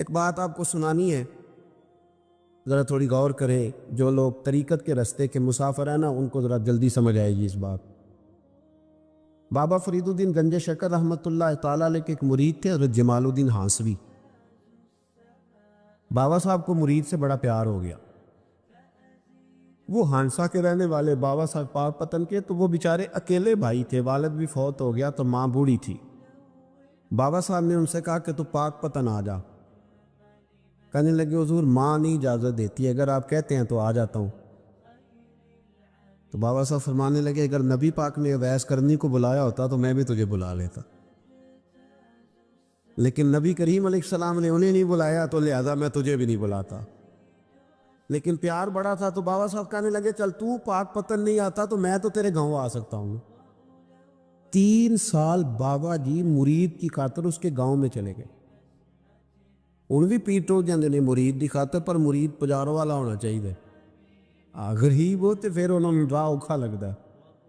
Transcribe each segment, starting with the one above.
ایک بات آپ کو سنانی ہے، ذرا تھوڑی غور کریں. جو لوگ طریقت کے رستے کے مسافر ہیں نا، ان کو ذرا جلدی سمجھ آئے گی اس بات. بابا فرید الدین گنج شکر رحمۃ اللہ تعالیٰ علیہ کے ایک مرید تھے، حضرت جمال الدین ہانسوی. بابا صاحب کو مرید سے بڑا پیار ہو گیا. وہ ہانسا کے رہنے والے بابا صاحب پاک پتن کے، تو وہ بیچارے اکیلے بھائی تھے، والد بھی فوت ہو گیا تو ماں بوڑھی تھی. بابا صاحب نے ان سے کہا کہ تو پاک پتن آ جا. کہنے لگے حضور ماں نہیں اجازت دیتی، اگر آپ کہتے ہیں تو آ جاتا ہوں. تو بابا صاحب فرمانے لگے اگر نبی پاک نے اویس کرنی کو بلایا ہوتا تو میں بھی تجھے بلا لیتا، لیکن نبی کریم علیہ السلام نے انہیں نہیں بلایا تو لہذا میں تجھے بھی نہیں بلاتا. لیکن پیار بڑا تھا تو بابا صاحب کہنے لگے چل تو پاک پتن نہیں آتا تو میں تو تیرے گاؤں آ سکتا ہوں. 3 سال بابا جی مرید کی خاطر اس کے گاؤں میں چلے گئے. ان بھی پیٹو جاندے نے مرید کی خاطر، پر مرید پجاروں والا ہونا چاہیے. غریب ہو تو پھر انہوں نے راہ اوکھا لگتا ہے،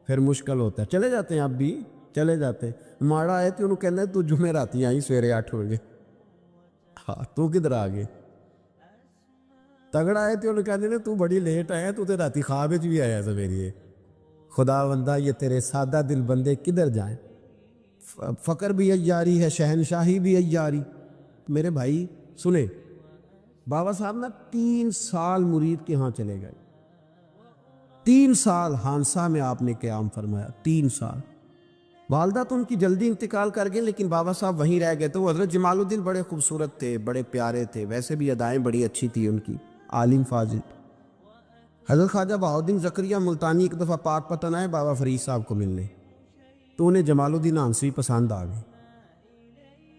پھر مشکل ہوتا ہے. چلے جاتے ہیں اب بھی چلے جاتے. ماڑا آئے تو انہوں کہنا تو جمعے راتی آئی سویرے 8 بجے. ہاں تو کدھر آ گئے. تگڑا آئے تو انہوں کہنے تو بڑی لیٹ آیا، تو راتی خواب بھی آیا سویرے. خدا بندہ یہ تیرے سادہ دل بندے کدھر جائیں. فقر بھی عیاری ہے، شہنشاہی بھی عیاری. میرے بھائی سنیں، بابا صاحب نا 3 سال مرید کے ہاں چلے گئے. 3 سال ہانسا میں آپ نے قیام فرمایا. 3 سال. والدہ تو ان کی جلدی انتقال کر گئے، لیکن بابا صاحب وہیں رہ گئے. تو وہ حضرت جمال الدین بڑے خوبصورت تھے، بڑے پیارے تھے، ویسے بھی ادائیں بڑی اچھی تھی ان کی، عالم فاضل. حضرت خواجہ بہاؤالدین زکریا ملتانی ایک دفعہ پاک پتن آئے بابا فرید صاحب کو ملنے، تو انہیں جمال الدین ہانسوی پسند آ گئے.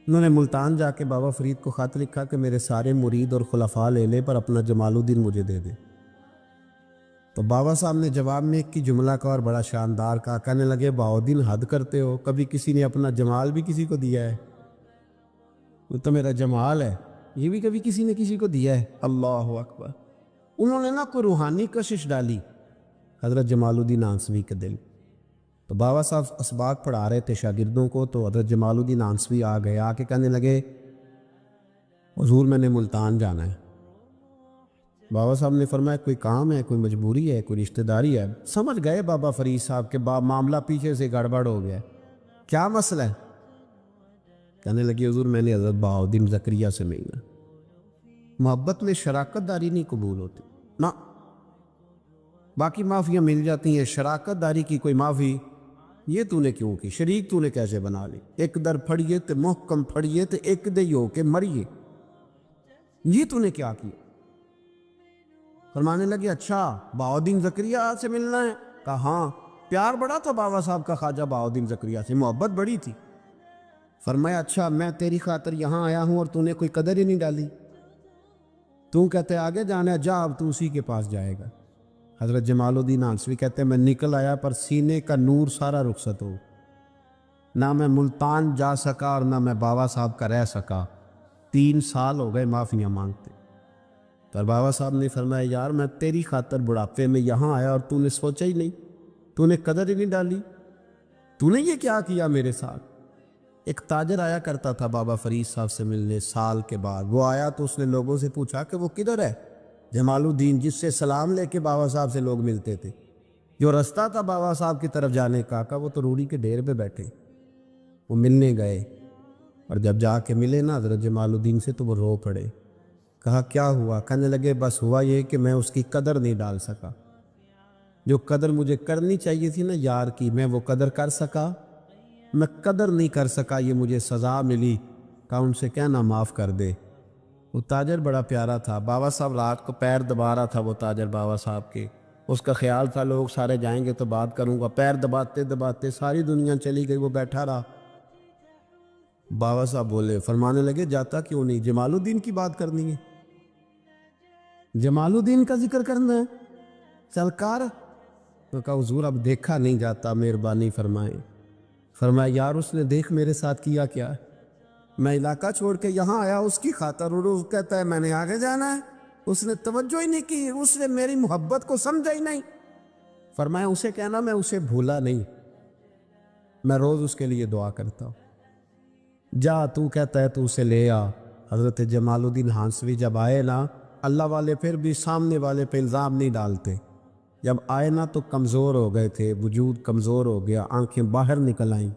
انہوں نے ملتان جا کے بابا فرید کو خط لکھا کہ میرے سارے مرید اور خلفاء لے لے پر اپنا جمال الدین مجھے دے دے. تو بابا صاحب نے جواب میں ایک کی جملہ کا اور بڑا شاندار کہا. کہنے لگے بہاؤالدین حد کرتے ہو، کبھی کسی نے اپنا جمال بھی کسی کو دیا ہے؟ وہ تو میرا جمال ہے، یہ بھی کبھی کسی نے کسی کو دیا ہے؟ اللہ اکبر. انہوں نے نا کوئی روحانی کشش ڈالی حضرت جمال الدین ہانسوی کے دل. تو بابا صاحب اسباق پڑھا رہے تھے شاگردوں کو، تو حضرت جمال الدین ہانسوی آ گئے. آ کے کہنے لگے حضور میں نے ملتان جانا ہے. بابا صاحب نے فرمایا کوئی کام ہے، کوئی مجبوری ہے، کوئی رشتہ داری ہے؟ سمجھ گئے بابا فرید صاحب کے معاملہ پیچھے سے گڑبڑ ہو گیا. کیا مسئلہ ہے؟ کہنے لگے حضور میں نے حضرت بہاؤالدین زکریا سے ملنا. محبت میں شراکت داری نہیں قبول ہوتی نا. باقی معافیاں مل جاتی ہیں، شراکت داری کی کوئی معافی یہ تو نے کیوں کی؟ شریک تو نے کیسے بنا لی؟ ایک در پھڑیے تے محکم پھڑیے تے ایک دے ہو کے مریے، یہ تو نے کیا کیا؟ فرمانے لگے اچھا بہاؤالدین زکریا سے ملنا ہے؟ کہا ہاں. پیار بڑا تھا بابا صاحب کا خواجہ بہاؤالدین زکریا سے، محبت بڑی تھی. فرمایا اچھا میں تیری خاطر یہاں آیا ہوں اور تو نے کوئی قدر ہی نہیں ڈالی. تو کہتے آگے جانا ہے، جا اب تو اسی کے پاس جائے گا. حضرت جمال الدین ہانسوی کہتے ہیں میں نکل آیا پر سینے کا نور سارا رخصت ہو. نہ میں ملتان جا سکا اور نہ میں بابا صاحب کا رہ سکا. 3 سال ہو گئے معافیاں مانگتے. پر بابا صاحب نے فرمایا یار میں تیری خاطر بڑھاپے میں یہاں آیا اور تو نے سوچا ہی نہیں، تو نے قدر ہی نہیں ڈالی. تو نے یہ کیا کیا میرے ساتھ؟ ایک تاجر آیا کرتا تھا بابا فرید صاحب سے ملنے سال کے بعد. وہ آیا تو اس نے لوگوں سے پوچھا کہ وہ کدھر ہے جمال الدین جس سے سلام لے کے بابا صاحب سے لوگ ملتے تھے، جو رستہ تھا بابا صاحب کی طرف جانے کا. وہ تو روڑی کے ڈھیر پہ بیٹھے. وہ ملنے گئے اور جب جا کے ملے نا حضرت جمال الدین سے تو وہ رو پڑے. کہا کیا ہوا؟ کہنے لگے بس ہوا یہ کہ میں اس کی قدر نہیں ڈال سکا. جو قدر مجھے کرنی چاہیے تھی نا یار کی، میں وہ قدر کر سکا، میں قدر نہیں کر سکا، یہ مجھے سزا ملی. کہا ان سے کہنا معاف کر دے. وہ تاجر بڑا پیارا تھا. بابا صاحب رات کو پیر دبا رہا تھا وہ تاجر بابا صاحب کے. اس کا خیال تھا لوگ سارے جائیں گے تو بات کروں گا. پیر دباتے دباتے ساری دنیا چلی گئی، وہ بیٹھا رہا. بابا صاحب بولے، فرمانے لگے جاتا کیوں نہیں؟ جمال الدین کی بات کرنی ہے، جمال الدین کا ذکر کرنا ہے، چل کر. تو کہا حضور اب دیکھا نہیں جاتا، مہربانی فرمائیں. فرمایا یار اس نے دیکھ میرے ساتھ کیا کیا ہے؟ میں علاقہ چھوڑ کے یہاں آیا اس کی خاطر، اور وہ کہتا ہے میں نے آگے جانا ہے. اس نے توجہ ہی نہیں کی، اس نے میری محبت کو سمجھا ہی نہیں. فرمایا اسے کہنا میں اسے بھولا نہیں، میں روز اس کے لیے دعا کرتا ہوں. جا تو کہتا ہے تو اسے لے آ. حضرت جمال الدین ہانسوی جب آئے نا، اللہ والے پھر بھی سامنے والے پہ الزام نہیں ڈالتے، جب آئے نا تو کمزور ہو گئے تھے، وجود کمزور ہو گیا، آنکھیں باہر نکل آئیں،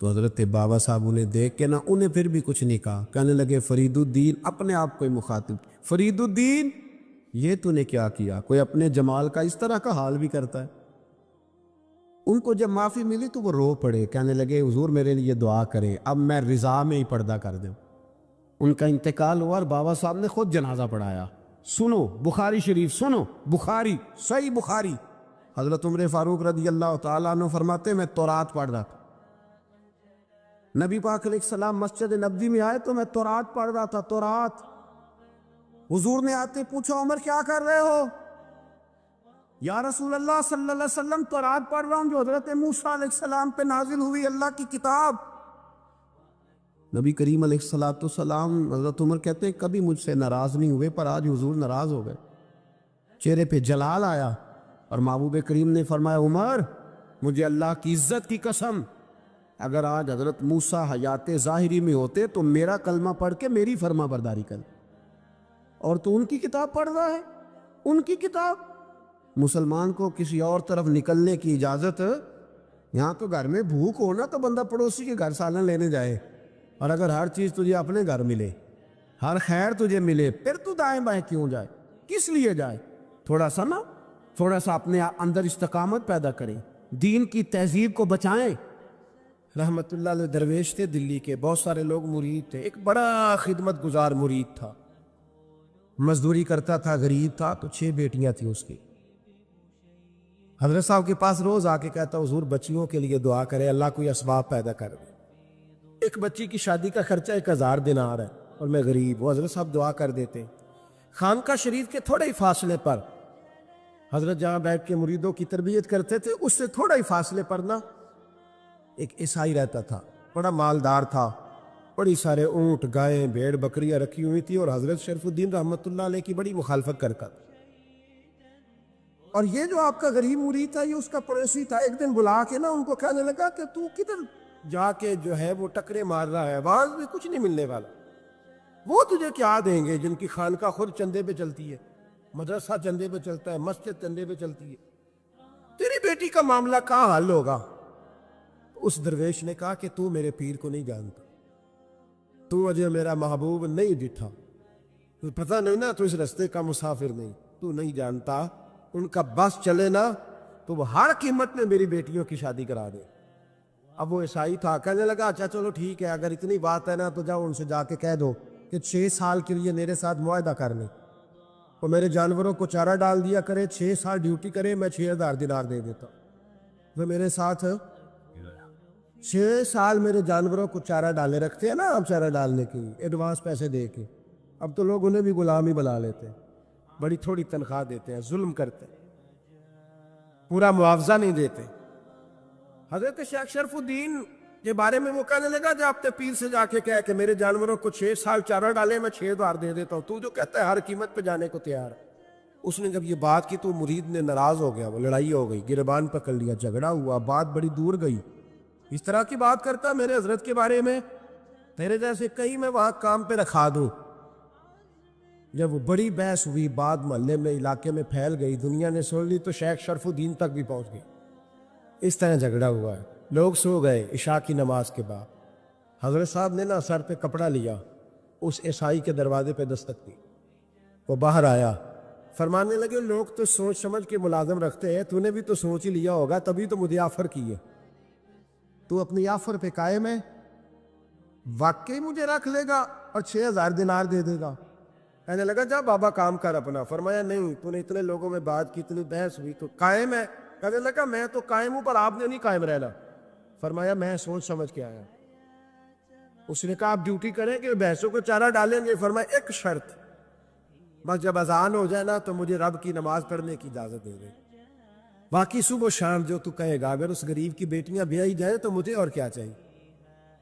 تو حضرت بابا صاحب انہیں دیکھ کے نا انہیں پھر بھی کچھ نہیں کہا، کہنے لگے فرید الدین، اپنے آپ کو ہی مخاطب، فرید الدین یہ تو نے کیا کیا؟ کوئی اپنے جمال کا اس طرح کا حال بھی کرتا ہے؟ ان کو جب معافی ملی تو وہ رو پڑے، کہنے لگے حضور میرے لیے دعا کریں، اب میں رضا میں ہی پردہ کر دوں۔ ان کا انتقال ہوا اور بابا صاحب نے خود جنازہ پڑھایا۔ سنو بخاری شریف، سنو بخاری، صحیح بخاری، حضرت عمر فاروق رضی اللہ تعالیٰ عنہ فرماتے میں تورات پڑھ رہا تھا، نبی پاک علیہ السلام مسجد نبوی میں آئے تو میں تورات پڑھ رہا تھا، تورات۔ حضور نے آتے پوچھا عمر کیا کر رہے ہو؟ یا رسول اللہ صلی اللہ علیہ وسلم تورات پڑھ رہا ہوں جو حضرت موسیٰ علیہ السلام پہ نازل ہوئی، اللہ کی کتاب۔ نبی کریم علیہ السلام، حضرت عمر کہتے ہیں کبھی مجھ سے ناراض نہیں ہوئے، پر آج حضور ناراض ہو گئے، چہرے پہ جلال آیا، اور محبوب کریم نے فرمایا عمر مجھے اللہ کی عزت کی قسم، اگر آج حضرت موسیٰ حیات ظاہری میں ہوتے تو میرا کلمہ پڑھ کے میری فرما برداری کر، اور تو ان کی کتاب پڑھ رہا ہے، ان کی کتاب۔ مسلمان کو کسی اور طرف نکلنے کی اجازت، یہاں تو گھر میں بھوک ہونا تو بندہ پڑوسی کے گھر سالن لینے جائے، اور اگر ہر چیز تجھے اپنے گھر ملے، ہر خیر تجھے ملے، پھر تو دائیں بائیں کیوں جائے؟ کس لیے جائے؟ تھوڑا سا اپنے اندر استقامت پیدا کریں، دین کی تہذیب کو بچائیں۔ رحمت اللہ علیہ درویش تھے دلی کے، بہت سارے لوگ مرید تھے، ایک بڑا خدمت گزار مرید تھا، مزدوری کرتا تھا، غریب تھا، تو 6 بیٹیاں تھیں اس کی۔ حضرت صاحب کے پاس روز آ کے کہتا حضور بچیوں کے لیے دعا کرے، اللہ کوئی اسباب پیدا کر دے، ایک بچی کی شادی کا خرچہ 1000 دینار ہے اور میں غریب، وہ حضرت صاحب دعا کر دیتے۔ خانقاہ شریف کے تھوڑے ہی فاصلے پر حضرت جہاں بیٹھ کے مریدوں کی تربیت کرتے تھے، اس سے تھوڑا ہی فاصلے پر نا ایک عیسائی رہتا تھا، بڑا مالدار تھا، بڑی سارے اونٹ، گائیں، بھیڑ، بکریاں رکھی ہوئی تھی، اور حضرت شرف الدین رحمت اللہ علیہ کی بڑی مخالفت کرتا تھا۔ اور یہ جو آپ کا غریب مرید تھا یہ اس کا پڑوسی تھا، ایک دن بلا کے نا ان کو کہنے لگا کہ تو کدھر جا کے جو ہے وہ ٹکرے مار رہا ہے، وہاں بھی کچھ نہیں ملنے والا، وہ تجھے کیا دیں گے جن کی خانقاہ خود چندے پہ چلتی ہے، مدرسہ چندے پہ چلتا ہے، مسجد چندے پہ چلتی ہے، تیری بیٹی کا معاملہ کہاں حل ہوگا؟ اس درویش نے کہا کہ تو میرے پیر کو نہیں جانتا، تو مجھے میرا محبوب نہیں ڈٹھا، تو پتہ نہیں نا، تو اس رستے کا مسافر نہیں، تو نہیں جانتا، ان کا بس چلے نا تو وہ ہر قیمت میں میری بیٹیوں کی شادی کرا دے۔ اب وہ عیسائی تھا، کہنے لگا اچھا چلو ٹھیک ہے، اگر اتنی بات ہے نا تو جاؤ ان سے جا کے کہہ دو کہ 6 سال کے لیے میرے ساتھ معاہدہ کر لیں، وہ میرے جانوروں کو چارہ ڈال دیا کرے، 6 سال ڈیوٹی کرے، میں 6000 دینار دے دیتا، وہ میرے ساتھ 6 سال میرے جانوروں کو چارہ ڈالے رکھتے ہیں نا، اب چارہ ڈالنے کے لیے ایڈوانس پیسے دے کے، اب تو لوگ انہیں بھی غلام ہی بنا لیتے ہیں، بڑی تھوڑی تنخواہ دیتے ہیں، ظلم کرتے ہیں، پورا معاوضہ نہیں دیتے۔ حضرت شیخ شرف الدین کے بارے میں وہ کہنے لگا جب اپنے پیر سے جا کے کہہ کہ میرے جانوروں کو 6 سال چارہ ڈالے، میں 6000 دے دیتا ہوں، تو جو کہتا ہے ہر قیمت پہ جانے کو تیار ہے۔ اس نے جب یہ بات کی تو مرید نے ناراض ہو گیا، وہ لڑائی ہو گئی، گربان پکڑ لیا، جھگڑا ہوا، بات بڑی دور گئی، اس طرح کی بات کرتا میرے حضرت کے بارے میں، تیرے جیسے کہیں میں وہاں کام پہ رکھا دوں۔ جب وہ بڑی بحث ہوئی، بات محلے میں، علاقے میں پھیل گئی، دنیا نے سن لی تو شیخ شرف الدین تک بھی پہنچ گئی، اس طرح جھگڑا ہوا ہے۔ لوگ سو گئے عشاء کی نماز کے بعد، حضرت صاحب نے نا سر پہ کپڑا لیا، اس عیسائی کے دروازے پہ دستک دی، وہ باہر آیا، فرمانے لگے لوگ تو سوچ سمجھ کے ملازم رکھتے ہیں، تو نے بھی تو سوچ ہی لیا ہوگا، تبھی تو مجھے آفر کی ہے، تو اپنی آفر پہ قائم ہے، واقعی مجھے رکھ لے گا اور 6000 دینار دے دے گا؟ کہنے لگا جا بابا کام کر اپنا۔ فرمایا نہیں، تو نے اتنے لوگوں میں بات کی، اتنی بحث ہوئی، تو قائم ہے؟ کہنے لگا میں تو قائم ہوں، پر آپ نے نہیں قائم رہنا۔ فرمایا میں سوچ سمجھ کے آیا۔ اس نے کہا آپ ڈیوٹی کریں گے، بحثوں کو چارہ ڈالیں گے؟ فرمایا ایک شرط، بس جب اذان ہو جائے نا تو مجھے رب کی نماز پڑھنے کی اجازت دے دے، باقی صبح و شام جو تو کہے گا۔ اگر اس غریب کی بیٹیاں بیائی جائیں تو مجھے اور کیا چاہیے،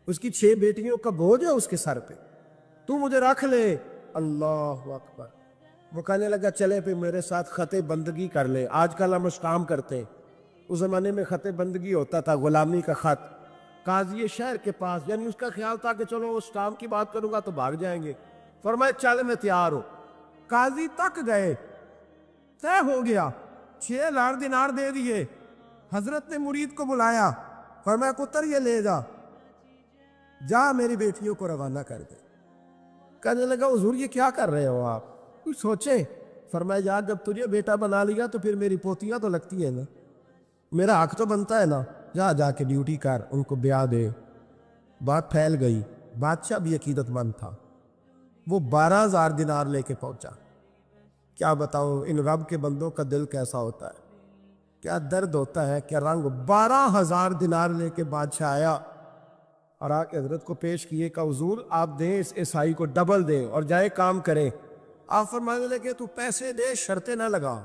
اس کی 6 بیٹیوں کا بوجھ ہے اس کے سر پہ، تو مجھے رکھ لے۔ اللہ اکبر۔ وہ کہنے لگا چلے پہ میرے ساتھ خط بندگی کر لے، آج کل ہم اس کام کرتے ہیں، اس زمانے میں خط بندگی ہوتا تھا، غلامی کا خط، قاضی شہر کے پاس، یعنی اس کا خیال تھا کہ چلو اس کام کی بات کروں گا تو بھاگ جائیں گے، فرمایا چل میں تیار ہوں۔ قاضی تک گئے، طے ہو گیا، 6,000 دینار دے دیے۔ حضرت نے مرید کو بلایا، فرمایا پتر یہ لے جا، جا میری بیٹیوں کو روانہ کر دے۔ کہنے لگا حضور یہ کیا کر رہے ہو آپ، کچھ سوچے؟ فرمایا یار جب تجھے بیٹا بنا لیا تو پھر میری پوتیاں تو لگتی ہیں نا، میرا حق تو بنتا ہے نا، جا کے ڈیوٹی کر، ان کو بیاہ دے۔ بات پھیل گئی، بادشاہ بھی عقیدت مند تھا، وہ 12,000 دینار لے کے پہنچا۔ کیا بتاؤں ان رب کے بندوں کا دل کیسا ہوتا ہے، کیا درد ہوتا ہے، کیا رنگ۔ 12,000 دینار لے کے بادشاہ آیا اور آ کے حضرت کو پیش کیے کہ حضور آپ دیں اس عیسائی کو ڈبل دیں اور جائے کام کریں۔ آپ فرمانے لگے تو پیسے دے، شرطیں نہ لگا،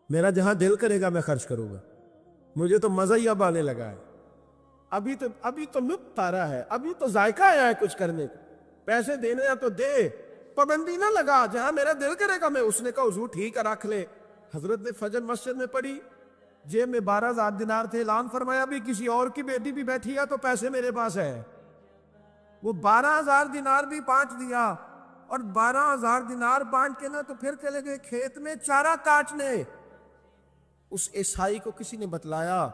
میرا جہاں دل کرے گا میں خرچ کروں گا، مجھے تو مزہ ہی اب آنے لگا ہے، ابھی تو لطف آ رہا ہے، ابھی تو ذائقہ آیا ہے کچھ کرنے کو، پیسے دینے ہیں تو دے، پابندی نہ لگا، جہاں میرا دل کرے گا میں۔ اس نے کہا حضور ٹھیک ہے رکھ لے۔ حضرت نے فجر مسجد میں پڑھی، جیب میں 12,000 دینار تھے، اعلان فرمایا بھی کسی اور کی بیٹی بھی بیٹھی ہے تو پیسے میرے پاس ہے۔ وہ 12,000 دینار بھی بانٹ دیا، اور 12,000 دینار بانٹ کے نا تو پھر چلے گئے کھیت میں چارہ کاٹنے۔ اس عیسائی کو کسی نے بتلایا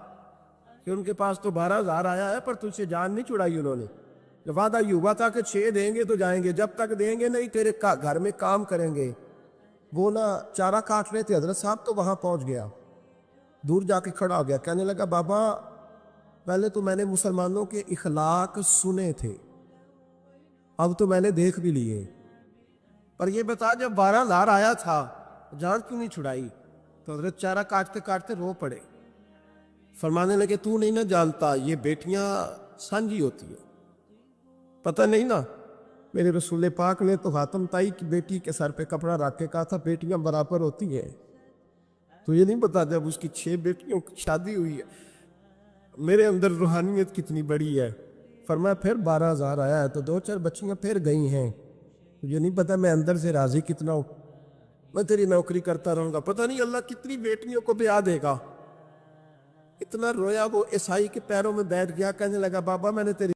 کہ ان کے پاس تو 12,000 آیا ہے پر تجھ سے جان نہیں چھڑائی انہوں نے، وعدہ یہ ہوا تھا کہ 6 دیں گے تو جائیں گے، جب تک دیں گے نہیں تیرے گھر میں کام کریں گے۔ وہ نا چارہ کاٹ رہے تھے، حضرت صاحب تو وہاں پہنچ گیا، دور جا کے کھڑا ہو گیا، کہنے لگا بابا پہلے تو میں نے مسلمانوں کے اخلاق سنے تھے، اب تو میں نے دیکھ بھی لیے، پر یہ بتا جب 12,000 آیا تھا جان کیوں نہیں چھڑائی؟ تو حضرت چارہ کاٹتے کاٹتے رو پڑے، فرمانے لگے تو نہیں نہ جانتا یہ بیٹیاں سانجھی ہوتی ہیں، پتہ نہیں نا، میرے رسول پاک نے تو خاتم تائی کی بیٹی کے سر پہ کپڑا رکھ کے کہا تھا بیٹیاں برابر ہوتی ہیں، تو یہ نہیں پتا جب اس کی 6 بیٹیوں کی شادی ہوئی ہے میرے اندر روحانیت کتنی بڑی ہے۔ فرمایا پھر 12,000 آیا ہے تو 2-4 بچیاں پھر گئی ہیں، یہ نہیں پتا میں اندر سے راضی کتنا ہوں، میں تیری نوکری کرتا رہوں گا، پتہ نہیں اللہ کتنی بیٹیوں کو بیاہ دے گا۔ اتنا رویا وہ عیسائی کے پیروں میں بیٹھ گیا، کہنے لگا بابا میں نے تیری